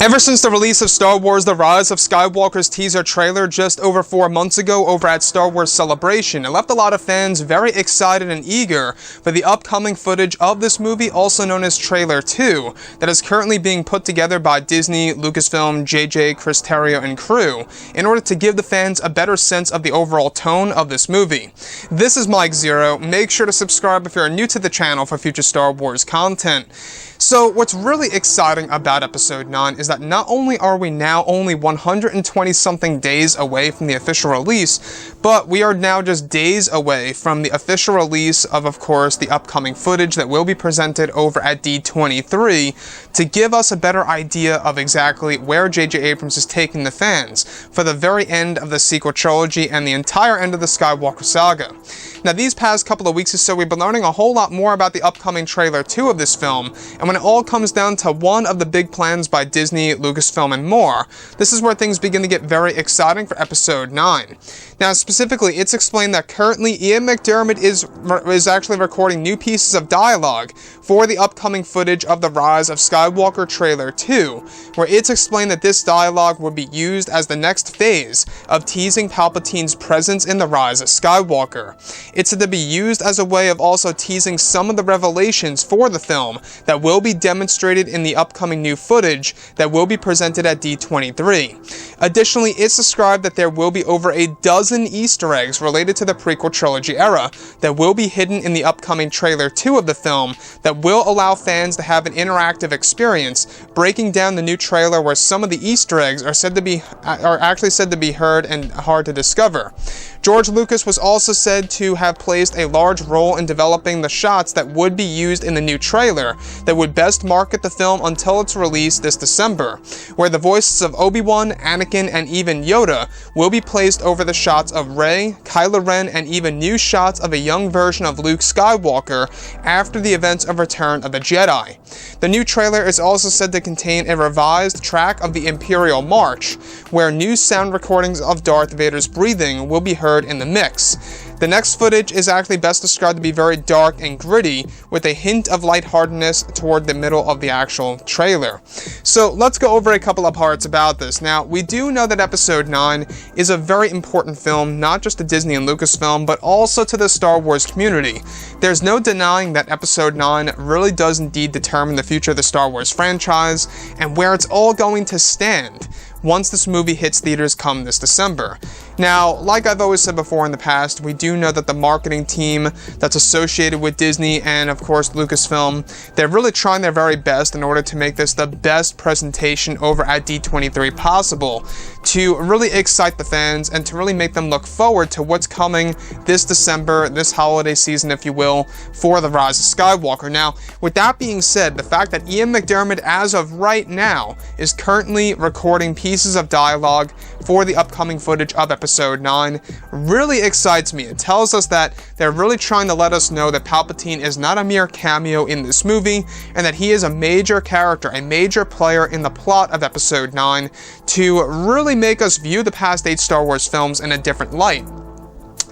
Ever since the release of Star Wars The Rise of Skywalker's teaser trailer just over 4 months ago over at Star Wars Celebration, it left a lot of fans very excited and eager for the upcoming footage of this movie, also known as Trailer 2, that is currently being put together by Disney, Lucasfilm, JJ, Chris Terrio, and crew, in order to give the fans a better sense of the overall tone of this movie. This is Mike Zero. Make sure to subscribe if you're new to the channel for future Star Wars content. So what's really exciting about Episode 9 is that not only are we now only 120 something days away from the official release, but we are now just days away from the official release of course, the upcoming footage that will be presented over at D23 to give us a better idea of exactly where J.J. Abrams is taking the fans for the very end of the sequel trilogy and the entire end of the Skywalker saga. Now, these past couple of weeks or so, we've been learning a whole lot more about the upcoming Trailer 2 of this film, and when it all comes down to one of the big plans by Disney, Lucasfilm, and more, this is where things begin to get very exciting for Episode 9. Now, specifically, it's explained that currently Ian McDiarmid is actually recording new pieces of dialogue for the upcoming footage of The Rise of Skywalker Trailer 2, where it's explained that this dialogue will be used as the next phase of teasing Palpatine's presence in The Rise of Skywalker. It's said to be used as a way of also teasing some of the revelations for the film that will be demonstrated in the upcoming new footage that will be presented at D23. Additionally, it's described that there will be over a dozen Easter eggs related to the prequel trilogy era that will be hidden in the upcoming Trailer 2 of the film that will allow fans to have an interactive experience, breaking down the new trailer where some of the Easter eggs are actually said to be heard and hard to discover. George Lucas was also said to have placed a large role in developing the shots that would be used in the new trailer that would best market the film until its release this December, where the voices of Obi-Wan, Anakin, and even Yoda will be placed over the shots of Rey, Kylo Ren, and even new shots of a young version of Luke Skywalker after the events of Return of the Jedi. The new trailer is also said to contain a revised track of the Imperial March, where new sound recordings of Darth Vader's breathing will be heard in the mix. The next footage is actually best described to be very dark and gritty, with a hint of lightheartedness toward the middle of the actual trailer. So let's go over a couple of parts about this. Now, we do know that Episode 9 is a very important film, not just to Disney and Lucasfilm, but also to the Star Wars community. There's no denying that Episode 9 really does indeed determine the future of the Star Wars franchise, and where it's all going to stand once this movie hits theaters come this December. Now, like I've always said before in the past, we do know that the marketing team that's associated with Disney and, of course, Lucasfilm, they're really trying their very best in order to make this the best presentation over at D23 possible, to really excite the fans and to really make them look forward to what's coming this December, this holiday season, if you will, for The Rise of Skywalker. Now, with that being said, the fact that Ian McDiarmid, as of right now, is currently recording pieces of dialogue for the upcoming footage of Episode 9 really excites me. It tells us that they're really trying to let us know that Palpatine is not a mere cameo in this movie, and that he is a major character, a major player in the plot of Episode 9 to really make us view the past 8 Star Wars films in a different light.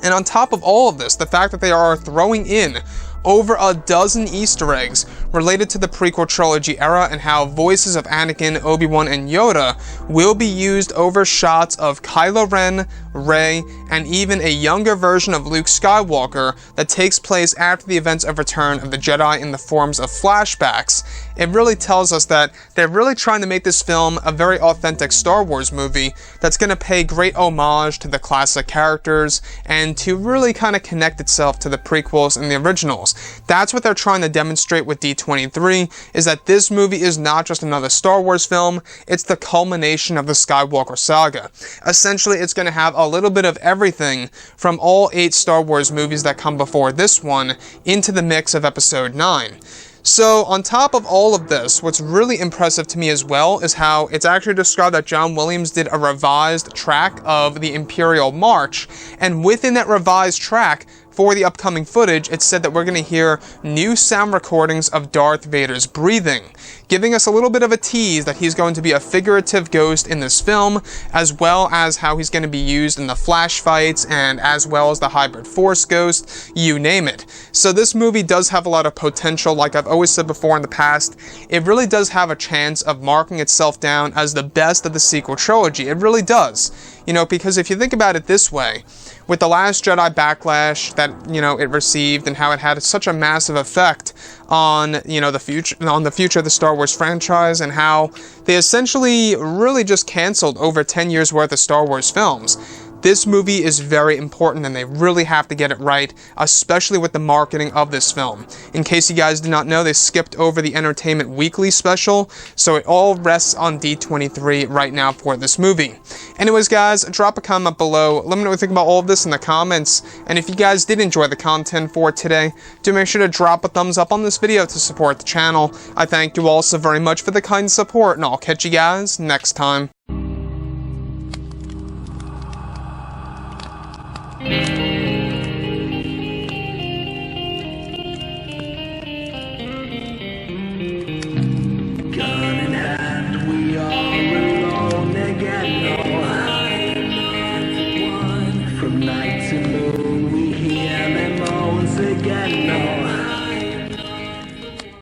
And on top of all of this, the fact that they are throwing in over a dozen Easter eggs related to the prequel trilogy era and how voices of Anakin, Obi-Wan, and Yoda will be used over shots of Kylo Ren, Rey, and even a younger version of Luke Skywalker that takes place after the events of Return of the Jedi in the forms of flashbacks. It really tells us that they're really trying to make this film a very authentic Star Wars movie that's going to pay great homage to the classic characters and to really kind of connect itself to the prequels and the originals. That's what they're trying to demonstrate with D23, is that this movie is not just another Star Wars film, it's the culmination of the Skywalker saga. Essentially, it's going to have a little bit of everything from all 8 Star Wars movies that come before this one into the mix of Episode 9. So, on top of all of this, what's really impressive to me as well is how it's actually described that John Williams did a revised track of the Imperial March, and within that revised track, for the upcoming footage, it said that we're going to hear new sound recordings of Darth Vader's breathing, giving us a little bit of a tease that he's going to be a figurative ghost in this film, as well as how he's going to be used in the flash fights, and as well as the hybrid force ghost, you name it. So this movie does have a lot of potential. Like I've always said before in the past, it really does have a chance of marking itself down as the best of the sequel trilogy. It really does. You know, because if you think about it this way, with The Last Jedi backlash that, you know, it received and how it had such a massive effect on, you know, the future of the Star Wars franchise, and how they essentially really just canceled over 10 years worth of Star Wars films. This movie is very important, and they really have to get it right, especially with the marketing of this film. In case you guys did not know, they skipped over the Entertainment Weekly special, so it all rests on D23 right now for this movie. Anyways, guys, drop a comment below. Let me know what you think about all of this in the comments, and if you guys did enjoy the content for today, do make sure to drop a thumbs up on this video to support the channel. I thank you all so very much for the kind support, and I'll catch you guys next time. From night to moon, we hear them moans again.